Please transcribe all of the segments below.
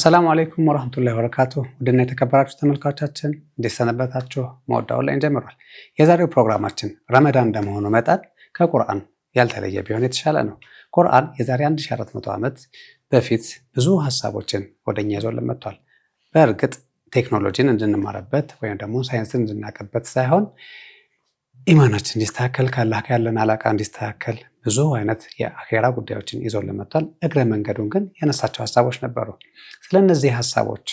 አሰላሙ አለይኩም ወራህመቱላሂ ወበረካቱሁ። ውድና የተከበራችሁ ተመልካቾቻችን እንዴት ሰነበታችሁ? መወዳው ላይ ጀምሯል። የዛሬው ፕሮግራማችን ረመዳን እንደመሆኑ መጠን ከቁርአን ያልተለየ ቢሆን የተሻለ ነው። ቁርአን የዛሬ 1400 ዓመት በፊት ብዙ ሐሳቦችን ወደኛ ይዞልን መጥቷል። በእርግጥ ቴክኖሎጂን እንድንማርበት ወይም ደግሞ ሳይንስን እንድናቀበት ሳይሆን ኢማናችን እንዲስተካከል ካላህ ጋር ያለን አላቃ እንዲስተካከል ብዙ አይነት የአኼራ ጉዳዮችን ይዞልን መጥቷል። እግረ መንገዱን ግን ያነሳቸው ሐሳቦች ነበሩ። ስለነዚህ ሐሳቦች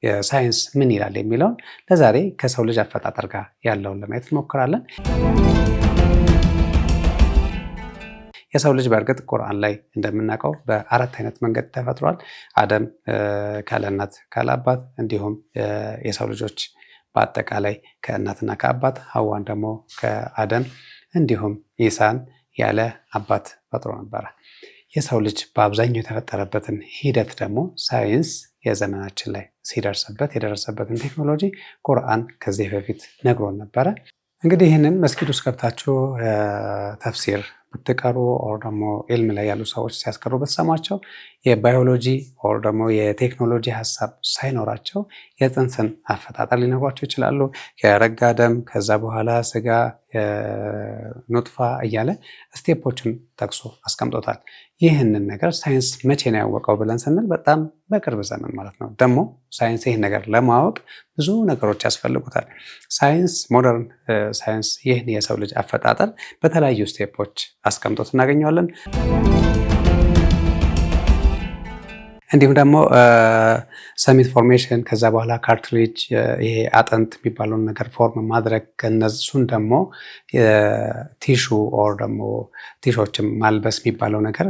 የሳይንስ ምን ይላል የሚለውን ለዛሬ ከሰው ልጅ አፈጣጠር ጋር ያለውን ለማየት እንሞክራለን። የሰው ልጅ በእርግጥ ቁርአን ላይ እንደምናውቀው በአራት አይነት መንገድ ተፈጥሯል። አደም ካለ እናት ካለ አባት፣ እንዲሁም የሰው ልጆች በአጠቃላይ ከእናትና ከአባት፣ ሐዋን ደግሞ ከአደም፣ እንዲሁም ኢሳን ያለ አባት ፈጥሮ ነበረ። የሰው ልጅ በአብዛኛው የተፈጠረበትን ሂደት ደግሞ ሳይንስ የዘመናችን ላይ ሲደርስበት የደረሰበትን ቴክኖሎጂ ቁርአን ከዚህ በፊት ነግሮን ነበረ። እንግዲህ ይህንን መስጊድ ውስጥ ገብታችሁ ተፍሲር ብትቀሩ ኦር ደግሞ ኢልም ላይ ያሉ ሰዎች ሲያስቀሩ ብትሰሟቸው የባዮሎጂ ኦር ደግሞ የቴክኖሎጂ ሀሳብ ሳይኖራቸው የፅንስን አፈጣጠር ሊነግሯቸው ይችላሉ። የረጋ ደም፣ ከዛ በኋላ ስጋ፣ ኑጥፋ እያለ ስቴፖችን ጠቅሶ አስቀምጦታል። ይህንን ነገር ሳይንስ መቼ ነው ያወቀው ብለን ስንል በጣም በቅርብ ዘመን ማለት ነው። ደግሞ ሳይንስ ይህን ነገር ለማወቅ ብዙ ነገሮች ያስፈልጉታል። ሳይንስ ሞደርን ሳይንስ ይህን የሰው ልጅ አፈጣጠር በተለያዩ ስቴፖች አስቀምጦት እናገኘዋለን። እንዲሁም ደግሞ ሰሚት ፎርሜሽን፣ ከዛ በኋላ ካርትሪጅ፣ ይሄ አጥንት የሚባለውን ነገር ፎርም ማድረግ፣ ከነሱን ደግሞ ቲሹ ኦር ደግሞ ቲሾችም ማልበስ የሚባለው ነገር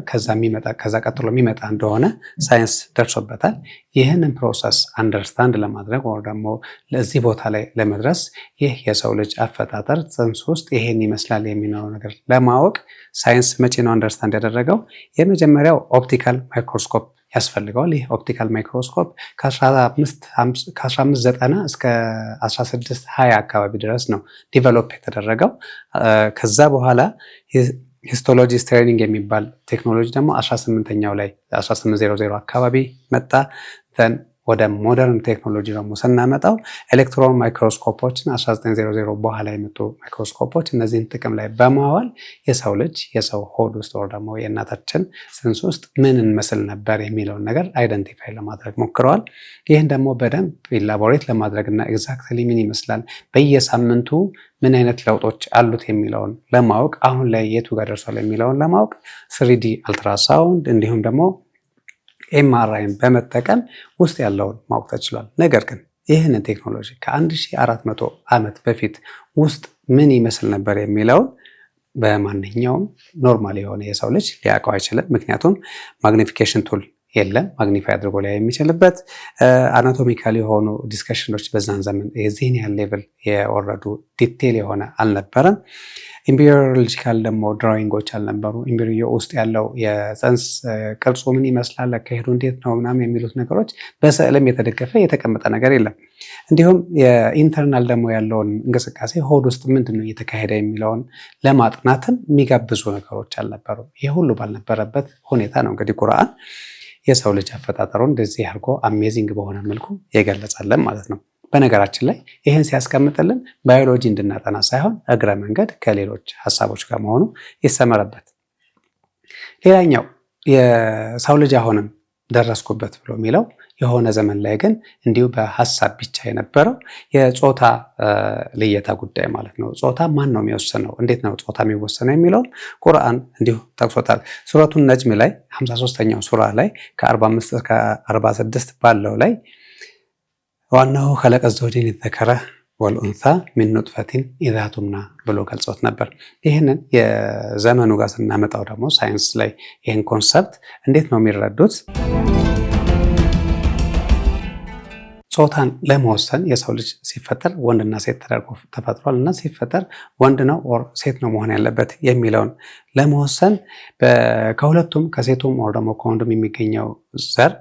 ከዛ ቀጥሎ የሚመጣ እንደሆነ ሳይንስ ደርሶበታል። ይህንን ፕሮሰስ አንደርስታንድ ለማድረግ ኦር ደግሞ ለዚህ ቦታ ላይ ለመድረስ ይህ የሰው ልጅ አፈጣጠር ፅንስ ውስጥ ይሄን ይመስላል የሚለው ነገር ለማወቅ ሳይንስ መቼ ነው አንደርስታንድ ያደረገው? የመጀመሪያው ኦፕቲካል ማይክሮስኮፕ ያስፈልገዋል። ይህ ኦፕቲካል ማይክሮስኮፕ ከ1590 እስከ 1620 አካባቢ ድረስ ነው ዲቨሎፕ የተደረገው። ከዛ በኋላ ሂስቶሎጂ ስትሬኒንግ የሚባል ቴክኖሎጂ ደግሞ 1800 አካባቢ መጣ። ወደ ሞደርን ቴክኖሎጂ ደግሞ ስናመጣው ኤሌክትሮን ማይክሮስኮፖችን 1900 በኋላ የመጡ ማይክሮስኮፖች እነዚህን ጥቅም ላይ በማዋል የሰው ልጅ የሰው ሆድ ውስጥ ወር ደግሞ የእናታችን ፅንስ ውስጥ ምን እንመስል ነበር የሚለውን ነገር አይደንቲፋይ ለማድረግ ሞክረዋል። ይህን ደግሞ በደንብ ኢላቦሬት ለማድረግ እና ኤግዛክትሊ ምን ይመስላል በየሳምንቱ ምን አይነት ለውጦች አሉት የሚለውን ለማወቅ አሁን ላይ የቱ ጋር ደርሷል የሚለውን ለማወቅ 3D አልትራሳውንድ እንዲሁም ደግሞ ኤምአርአይን በመጠቀም ውስጥ ያለውን ማወቅ ተችሏል። ነገር ግን ይህንን ቴክኖሎጂ ከ1400 ዓመት በፊት ውስጥ ምን ይመስል ነበር የሚለውን በማንኛውም ኖርማል የሆነ የሰው ልጅ ሊያውቀው አይችልም። ምክንያቱም ማግኒፊኬሽን ቱል የለም፣ ማግኒፋይ አድርጎ ላይ የሚችልበት አናቶሚካል የሆኑ ዲስከሽኖች በዛን ዘመን የዚህን ያህል ሌቭል የወረዱ ዲቴል የሆነ አልነበረም። ኢምብሪዮሎጂካል ደግሞ ድራዊንጎች አልነበሩ። ኢምብሪዮ ውስጥ ያለው የፅንስ ቅርጹ ምን ይመስላል፣ አካሄዱ እንዴት ነው ምናምን የሚሉት ነገሮች በስዕልም የተደገፈ የተቀመጠ ነገር የለም። እንዲሁም የኢንተርናል ደግሞ ያለውን እንቅስቃሴ ሆድ ውስጥ ምንድን ነው እየተካሄደ የሚለውን ለማጥናትም የሚጋብዙ ነገሮች አልነበሩ። ይህ ሁሉ ባልነበረበት ሁኔታ ነው እንግዲህ ቁርአን የሰው ልጅ አፈጣጠሩን እንደዚህ አድርጎ አሜዚንግ በሆነ መልኩ የገለጸልን ማለት ነው። በነገራችን ላይ ይህን ሲያስቀምጥልን ባዮሎጂ እንድናጠና ሳይሆን እግረ መንገድ ከሌሎች ሀሳቦች ጋር መሆኑ ይሰመረበት። ሌላኛው የሰው ልጅ አሁንም ደረስኩበት ብሎ የሚለው የሆነ ዘመን ላይ ግን እንዲሁ በሀሳብ ብቻ የነበረው የጾታ ልየታ ጉዳይ ማለት ነው። ጾታ ማን ነው የሚወስነው? እንዴት ነው ጾታ የሚወሰነው የሚለውን ቁርአን እንዲሁ ጠቅሶታል። ሱረቱን ነጅም ላይ 53ኛው ሱራ ላይ ከ45 እስከ 46 ባለው ላይ ዋናው ኸለቀ ዘውጀይን ዘከረ ወልኡንሳ ሚን ኑጥፈቲን ኢዛ ቱምና ብሎ ገልጾት ነበር። ይህንን የዘመኑ ጋር ስናመጣው ደግሞ ሳይንስ ላይ ይህን ኮንሰፕት እንዴት ነው የሚረዱት? ጾታን ለመወሰን የሰው ልጅ ሲፈጠር ወንድና ሴት ተደርጎ ተፈጥሯል እና ሲፈጠር ወንድ ነው ኦር ሴት ነው መሆን ያለበት የሚለውን ለመወሰን ከሁለቱም ከሴቱም ኦር ደግሞ ከወንዱም የሚገኘው ዘር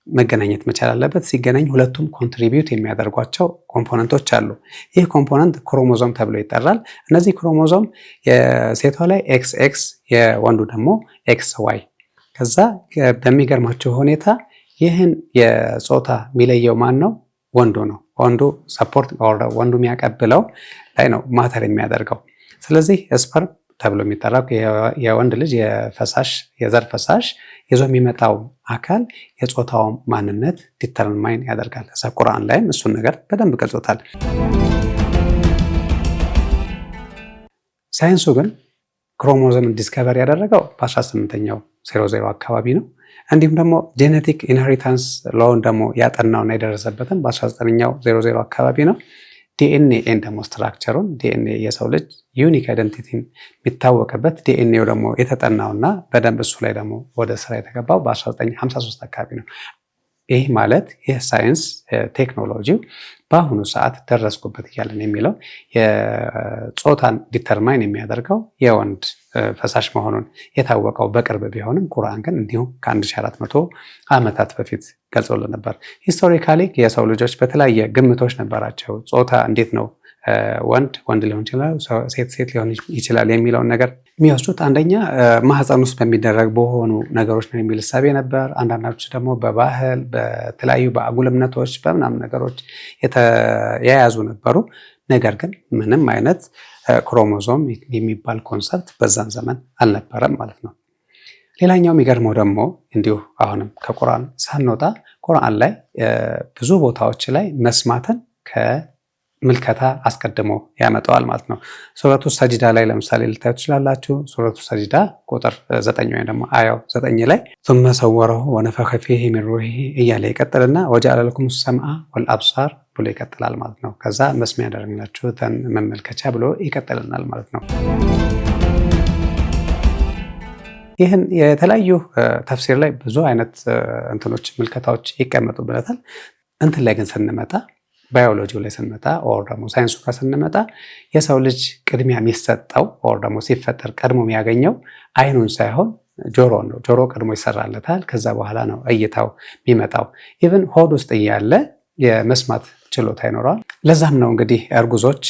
መገናኘት መቻል አለበት። ሲገናኝ ሁለቱም ኮንትሪቢዩት የሚያደርጓቸው ኮምፖነንቶች አሉ። ይህ ኮምፖነንት ክሮሞዞም ተብሎ ይጠራል። እነዚህ ክሮሞዞም የሴቷ ላይ XX የወንዱ ደግሞ XY። ከዛ በሚገርማቸው ሁኔታ ይህን የጾታ የሚለየው ማን ነው? ወንዱ ነው። ወንዱ ሰፖርት ወንዱ የሚያቀብለው ላይ ነው ማተር የሚያደርገው። ስለዚህ ስፐርም ተብሎ የሚጠራው የወንድ ልጅ የዘር ፈሳሽ ይዞ የሚመጣው አካል የጾታው ማንነት ዲተርማይን ያደርጋል። እዛ ቁርአን ላይም እሱን ነገር በደንብ ገልጾታል። ሳይንሱ ግን ክሮሞዞምን ዲስከቨር ያደረገው በ18ኛው 00 አካባቢ ነው። እንዲሁም ደግሞ ጄኔቲክ ኢንሄሪታንስ ሎውን ደግሞ ያጠናውና የደረሰበትም በ19ኛው 00 አካባቢ ነው። ዲኤንኤን ደግሞ ስትራክቸሩን ዲኤንኤ የሰው ልጅ ዩኒክ አይደንቲቲን የሚታወቅበት ዲኤንኤው ደግሞ የተጠናውና በደንብ እሱ ላይ ደግሞ ወደ ስራ የተገባው በ1953 አካባቢ ነው። ይህ ማለት ይህ ሳይንስ ቴክኖሎጂው በአሁኑ ሰዓት ደረስኩበት እያለን የሚለው የጾታን ዲተርማይን የሚያደርገው የወንድ ፈሳሽ መሆኑን የታወቀው በቅርብ ቢሆንም ቁርአን ግን እንዲሁም ከ1400 ዓመታት በፊት ገልጾልን ነበር። ሂስቶሪካሊ የሰው ልጆች በተለያየ ግምቶች ነበራቸው። ጾታ እንዴት ነው ወንድ ሊሆን ይችላል፣ ሴት ሊሆን ይችላል የሚለውን ነገር የሚወስዱት አንደኛ ማህፀን ውስጥ በሚደረግ በሆኑ ነገሮች ነው የሚል እሳቤ ነበር። አንዳንዶች ደግሞ በባህል በተለያዩ በአጉል እምነቶች በምናምን ነገሮች የያዙ ነበሩ። ነገር ግን ምንም አይነት ክሮሞዞም የሚባል ኮንሰፕት በዛን ዘመን አልነበረም ማለት ነው። ሌላኛው የሚገርመው ደግሞ እንዲሁ አሁንም ከቁርአን ሳንወጣ ቁርአን ላይ ብዙ ቦታዎች ላይ መስማትን ምልከታ አስቀድሞ ያመጣዋል ማለት ነው። ሱረቱ ሰጅዳ ላይ ለምሳሌ ልታዩ ትችላላችሁ። ሱረቱ ሰጅዳ ቁጥር 9 ወይም ደግሞ አያው 9 ላይ ثم ሰወረሁ ወነፈኸ ፊሂ ሚን ሩሂሂ እያለ ይቀጥልና ወጀዐለ ለኩም ሰምዐ ወልአብሳር ብሎ ይቀጥላል ማለት ነው። ከዛ መስሚያ ያደረግላችሁትን መመልከቻ ብሎ ይቀጥልናል ማለት ነው። ይህን የተለያዩ ተፍሲር ላይ ብዙ አይነት እንትኖች ምልከታዎች ይቀመጡበታል። እንትን ላይ ግን ስንመጣ ባዮሎጂው ላይ ስንመጣ ኦር ደግሞ ሳይንሱ ጋር ስንመጣ የሰው ልጅ ቅድሚያ የሚሰጠው ኦር ደግሞ ሲፈጠር ቀድሞ የሚያገኘው አይኑን ሳይሆን ጆሮን ነው። ጆሮ ቀድሞ ይሰራለታል። ከዛ በኋላ ነው እይታው የሚመጣው። ኢቭን ሆድ ውስጥ እያለ የመስማት ችሎታ ይኖረዋል። ለዛም ነው እንግዲህ እርጉዞች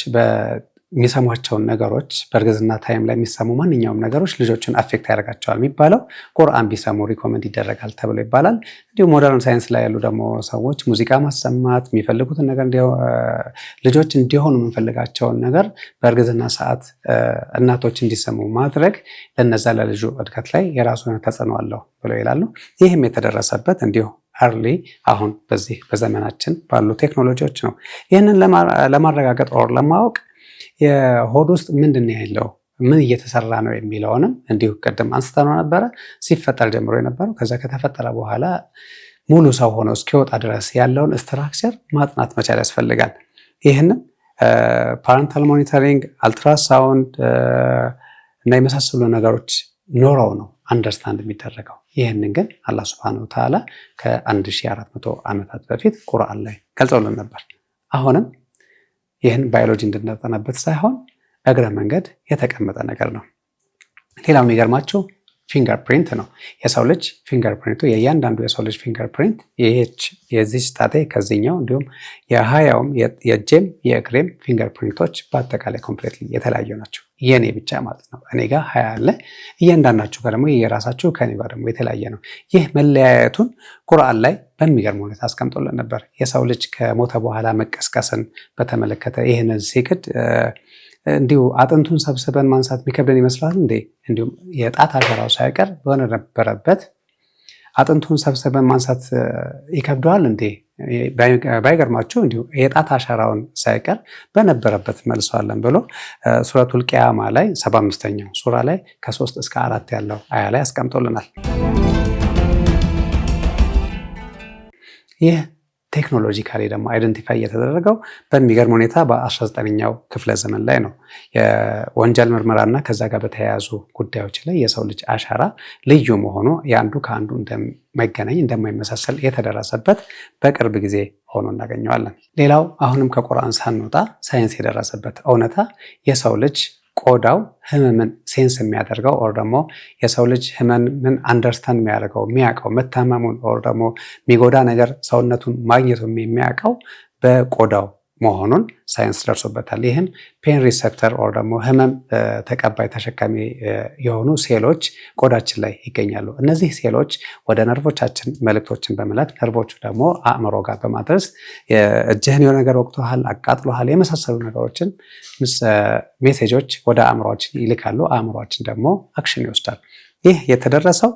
የሚሰሟቸውን ነገሮች በእርግዝና ታይም ላይ የሚሰሙ ማንኛውም ነገሮች ልጆችን አፌክት ያደርጋቸዋል የሚባለው ቁርአን ቢሰሙ ሪኮመንድ ይደረጋል ተብሎ ይባላል። እንዲሁም ሞደርን ሳይንስ ላይ ያሉ ደግሞ ሰዎች ሙዚቃ ማሰማት የሚፈልጉትን ነገር ልጆች እንዲሆኑ የምንፈልጋቸውን ነገር በእርግዝና ሰዓት እናቶች እንዲሰሙ ማድረግ ለነዛ ለልጁ እድገት ላይ የራሱ የሆነ ተጽዕኖ አለው ብለው ይላሉ። ይህም የተደረሰበት እንዲሁ አርሊ አሁን በዚህ በዘመናችን ባሉ ቴክኖሎጂዎች ነው። ይህንን ለማረጋገጥ ኦር ለማወቅ የሆድ ውስጥ ምንድን ያለው ምን እየተሰራ ነው የሚለውንም እንዲሁ ቅድም አንስተነው ነበረ። ሲፈጠር ጀምሮ የነበረው ከዛ ከተፈጠረ በኋላ ሙሉ ሰው ሆኖ እስኪወጣ ድረስ ያለውን ስትራክቸር ማጥናት መቻል ያስፈልጋል። ይህንም ፓረንታል ሞኒተሪንግ፣ አልትራሳውንድ እና የመሳሰሉ ነገሮች ኖረው ነው አንደርስታንድ የሚደረገው። ይህንን ግን አላህ ሱብሃነሁ ወተዓላ ከ1400 ዓመታት በፊት ቁርአን ላይ ገልጸውልን ነበር። አሁንም ይህን ባዮሎጂ እንድናጠናበት ሳይሆን እግረ መንገድ የተቀመጠ ነገር ነው። ሌላው የሚገርማቸው ፊንገር ፕሪንት ነው። የሰው ልጅ ፊንገር ፕሪንቱ የእያንዳንዱ የሰው ልጅ ፊንገር ፕሪንት የዚህ ጣቴ ከዚህኛው እንዲሁም የሀያውም የእጄም የእግሬም ፊንገር ፕሪንቶች በአጠቃላይ ኮምፕሌትሊ የተለያዩ ናቸው። የኔ ብቻ ማለት ነው። እኔ ጋር 20 አለ። እያንዳንዳችሁ ጋር ደግሞ የራሳችሁ ከኔ ጋር ደግሞ የተለያየ ነው። ይህ መለያየቱን ቁርአን ላይ በሚገርም ሁኔታ አስቀምጦልን ነበር። የሰው ልጅ ከሞተ በኋላ መቀስቀስን በተመለከተ ይህንን ሲክድ እንዲሁ አጥንቱን ሰብስበን ማንሳት የሚከብደን ይመስላል እንዴ? እንዲሁም የጣት አሸራው ሳይቀር በሆነ ነበረበት አጥንቱን ሰብስበን ማንሳት ይከብደዋል እንዴ? ባይገርማችሁ እንዲሁ የጣት አሸራውን ሳይቀር በነበረበት መልሰዋለን ብሎ ሱረቱል ቂያማ ላይ 75ኛው ሱራ ላይ ከ3 እስከ 4 ያለው አያ ላይ አስቀምጦልናል። ይህ ቴክኖሎጂካሊ ደግሞ አይደንቲፋይ እየተደረገው በሚገርም ሁኔታ በ19ኛው ክፍለ ዘመን ላይ ነው። የወንጀል ምርመራና ከዛ ጋር በተያያዙ ጉዳዮች ላይ የሰው ልጅ አሻራ ልዩ መሆኑ የአንዱ ከአንዱ እንደማይገናኝ እንደማይመሳሰል የተደረሰበት በቅርብ ጊዜ ሆኖ እናገኘዋለን። ሌላው አሁንም ከቁርአን ሳንወጣ ሳይንስ የደረሰበት እውነታ የሰው ልጅ ቆዳው ህመምን ሴንስ የሚያደርገው ኦር ደግሞ የሰው ልጅ ህመምን አንደርስታንድ የሚያደርገው የሚያውቀው መታመሙን ኦር ደግሞ የሚጎዳ ነገር ሰውነቱን ማግኘቱን የሚያውቀው በቆዳው መሆኑን ሳይንስ ደርሶበታል። ይህም ፔን ሪሴፕተር ኦር ደግሞ ህመም ተቀባይ ተሸካሚ የሆኑ ሴሎች ቆዳችን ላይ ይገኛሉ። እነዚህ ሴሎች ወደ ነርቮቻችን መልእክቶችን በመላክ ነርቮቹ ደግሞ አእምሮ ጋር በማድረስ እጅህን የሆነ ነገር ወቅቶሃል፣ አቃጥሎሃል የመሳሰሉ ነገሮችን ሜሴጆች ወደ አእምሯችን ይልካሉ። አእምሯችን ደግሞ አክሽን ይወስዳል። ይህ የተደረሰው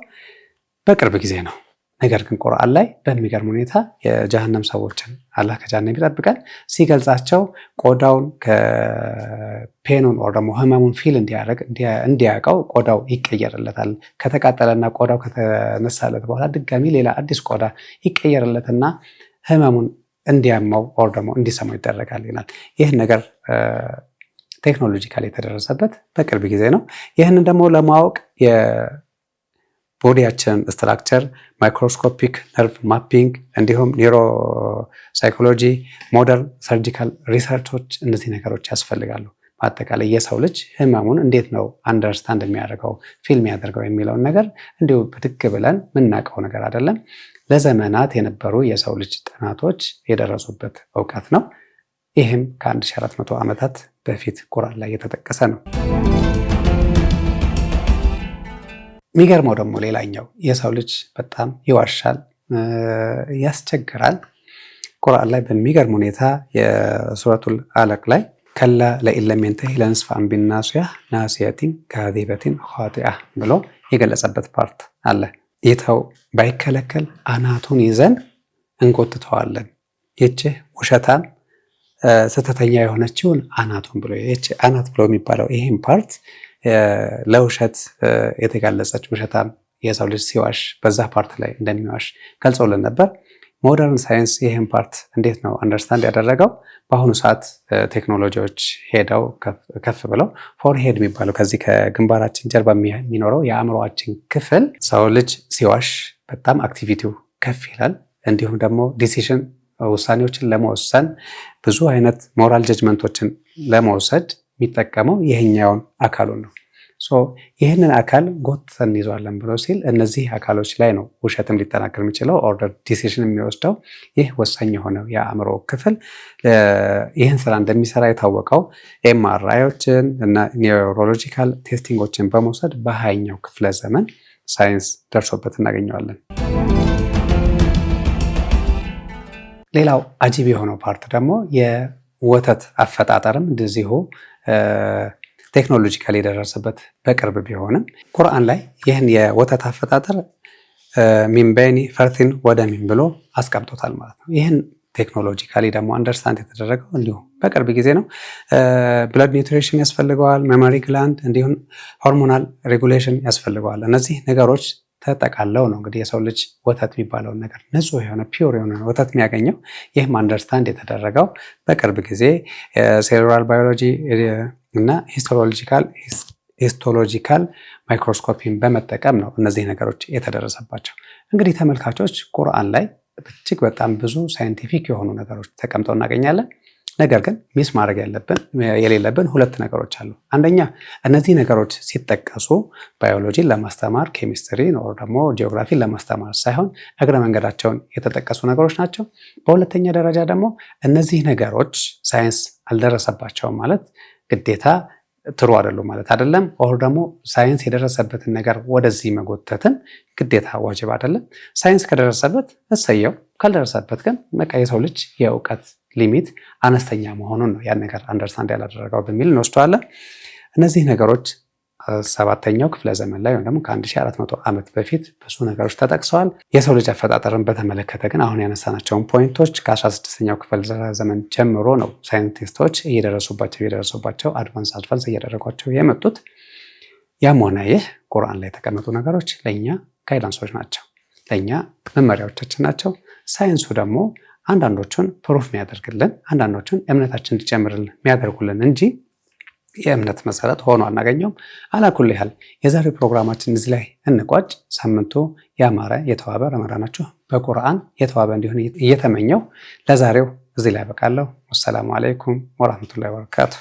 በቅርብ ጊዜ ነው። ነገር ግን ቁርአን ላይ በሚገርም ሁኔታ የጀሃነም ሰዎችን አላህ ከጀሃነም ይጠብቀን ሲገልጻቸው ቆዳውን ከፔኑን ወር ደግሞ ህመሙን ፊል እንዲያውቀው ቆዳው ይቀየርለታል። ከተቃጠለና ቆዳው ከተነሳለት በኋላ ድጋሚ ሌላ አዲስ ቆዳ ይቀየርለትና ህመሙን እንዲያማው ወር ደግሞ እንዲሰማው ይደረጋል ይላል። ይህ ነገር ቴክኖሎጂካሊ የተደረሰበት በቅርብ ጊዜ ነው። ይህንን ደግሞ ለማወቅ ቦዲያችንን ስትራክቸር ማይክሮስኮፒክ ነርቭ ማፒንግ እንዲሁም ኒውሮ ሳይኮሎጂ ሞደርን ሰርጂካል ሪሰርቾች እነዚህ ነገሮች ያስፈልጋሉ። በአጠቃላይ የሰው ልጅ ህመሙን እንዴት ነው አንደርስታንድ የሚያደርገው ፊልም ያደርገው የሚለውን ነገር እንዲሁ ብድግ ብለን የምናውቀው ነገር አይደለም። ለዘመናት የነበሩ የሰው ልጅ ጥናቶች የደረሱበት እውቀት ነው። ይህም ከ1400 ዓመታት በፊት ቁርአን ላይ የተጠቀሰ ነው። የሚገርመው ደግሞ ሌላኛው የሰው ልጅ በጣም ይዋሻል፣ ያስቸግራል። ቁርአን ላይ በሚገርም ሁኔታ የሱረቱል አለቅ ላይ ከላ ለኢን ለም የንተሂ ለነስፈዐን ቢናሲያ ናሲየቲን ካዚበቲን ኻጢአ ብሎ የገለጸበት ፓርት አለ። ይተው ባይከለከል አናቱን ይዘን እንጎትተዋለን። ይቺ ውሸታም ስተተኛ የሆነችውን አናቱን ብሎ ይቺ አናት ብሎ የሚባለው ይሄን ፓርት ለውሸት የተጋለጸች ውሸታም የሰው ልጅ ሲዋሽ በዛ ፓርት ላይ እንደሚዋሽ ገልጾልን ነበር። ሞደርን ሳይንስ ይህን ፓርት እንዴት ነው አንደርስታንድ ያደረገው? በአሁኑ ሰዓት ቴክኖሎጂዎች ሄደው ከፍ ብለው ፎርሄድ የሚባለው ከዚህ ከግንባራችን ጀርባ የሚኖረው የአእምሮአችን ክፍል ሰው ልጅ ሲዋሽ በጣም አክቲቪቲው ከፍ ይላል። እንዲሁም ደግሞ ዲሲሽን ውሳኔዎችን ለመወሰን ብዙ አይነት ሞራል ጀጅመንቶችን ለመውሰድ የሚጠቀመው ይህኛውን አካሉን ነው። ይህንን አካል ጎትተን እንይዟለን ብሎ ሲል እነዚህ አካሎች ላይ ነው ውሸትም ሊጠናከር የሚችለው ኦርደር ዲሲሽን የሚወስደው ይህ ወሳኝ የሆነው የአእምሮ ክፍል ይህን ስራ እንደሚሰራ የታወቀው ኤምአርአይዎችን እና ኒውሮሎጂካል ቴስቲንጎችን በመውሰድ በ20ኛው ክፍለ ዘመን ሳይንስ ደርሶበት እናገኘዋለን። ሌላው አጂብ የሆነው ፓርት ደግሞ የወተት አፈጣጠርም እንደዚሁ ቴክኖሎጂካሊ የደረሰበት በቅርብ ቢሆንም ቁርአን ላይ ይህን የወተት አፈጣጠር ሚን በይኒ ፈርቲን ወደ ሚን ብሎ አስቀምጦታል ማለት ነው። ይህን ቴክኖሎጂካሊ ደግሞ አንደርስታንድ የተደረገው እንዲሁ በቅርብ ጊዜ ነው። ብለድ ኒውትሪሽን ያስፈልገዋል፣ ሜሞሪ ግላንድ እንዲሁም ሆርሞናል ሬጉሌሽን ያስፈልገዋል። እነዚህ ነገሮች ተጠቃለው ነው እንግዲህ የሰው ልጅ ወተት የሚባለውን ነገር ንጹህ የሆነ ፒውር የሆነ ወተት የሚያገኘው። ይህም አንደርስታንድ የተደረገው በቅርብ ጊዜ ሴሉላር ባዮሎጂ እና ሂስቶሎጂካል ማይክሮስኮፒን በመጠቀም ነው እነዚህ ነገሮች የተደረሰባቸው። እንግዲህ ተመልካቾች ቁርአን ላይ እጅግ በጣም ብዙ ሳይንቲፊክ የሆኑ ነገሮች ተቀምጠው እናገኛለን። ነገር ግን ሚስ ማድረግ የሌለብን ሁለት ነገሮች አሉ። አንደኛ እነዚህ ነገሮች ሲጠቀሱ ባዮሎጂን ለማስተማር ኬሚስትሪን ወይም ደግሞ ጂኦግራፊን ለማስተማር ሳይሆን እግረ መንገዳቸውን የተጠቀሱ ነገሮች ናቸው። በሁለተኛ ደረጃ ደግሞ እነዚህ ነገሮች ሳይንስ አልደረሰባቸውም ማለት ግዴታ ትሩ አይደሉም ማለት አይደለም። ኦር ደግሞ ሳይንስ የደረሰበትን ነገር ወደዚህ መጎተትን ግዴታ ዋጅብ አይደለም። ሳይንስ ከደረሰበት እሰየው፣ ካልደረሰበት ግን በቃ የሰው ልጅ የእውቀት ሊሚት አነስተኛ መሆኑን ነው ያን ነገር አንደርስታንድ ያላደረገው በሚል እንወስደዋለን። እነዚህ ነገሮች 7ኛው ክፍለ ዘመን ላይ ወይም ደግሞ ከ1400 ዓመት በፊት ብዙ ነገሮች ተጠቅሰዋል። የሰው ልጅ አፈጣጠርን በተመለከተ ግን አሁን ያነሳናቸውን ፖይንቶች ከ16ኛው ክፍለ ዘመን ጀምሮ ነው ሳይንቲስቶች እየደረሱባቸው አድቫንስ እያደረጓቸው የመጡት። ያም ሆነ ይህ ቁርአን ላይ የተቀመጡ ነገሮች ለእኛ ጋይዳንሶች ናቸው፣ ለእኛ መመሪያዎቻችን ናቸው። ሳይንሱ ደግሞ አንዳንዶቹን ፕሩፍ የሚያደርግልን አንዳንዶቹን እምነታችን እንዲጨምርልን የሚያደርጉልን እንጂ የእምነት መሰረት ሆኖ አናገኘውም። አላኩል ያህል የዛሬው ፕሮግራማችን እዚህ ላይ እንቋጭ። ሳምንቱ ያማረ የተዋበ ረመዳናችሁ በቁርአን የተዋበ እንዲሆን እየተመኘው ለዛሬው እዚህ ላይ ያበቃለሁ። ወሰላሙ አለይኩም ወራህመቱላሂ ወበረካቱ።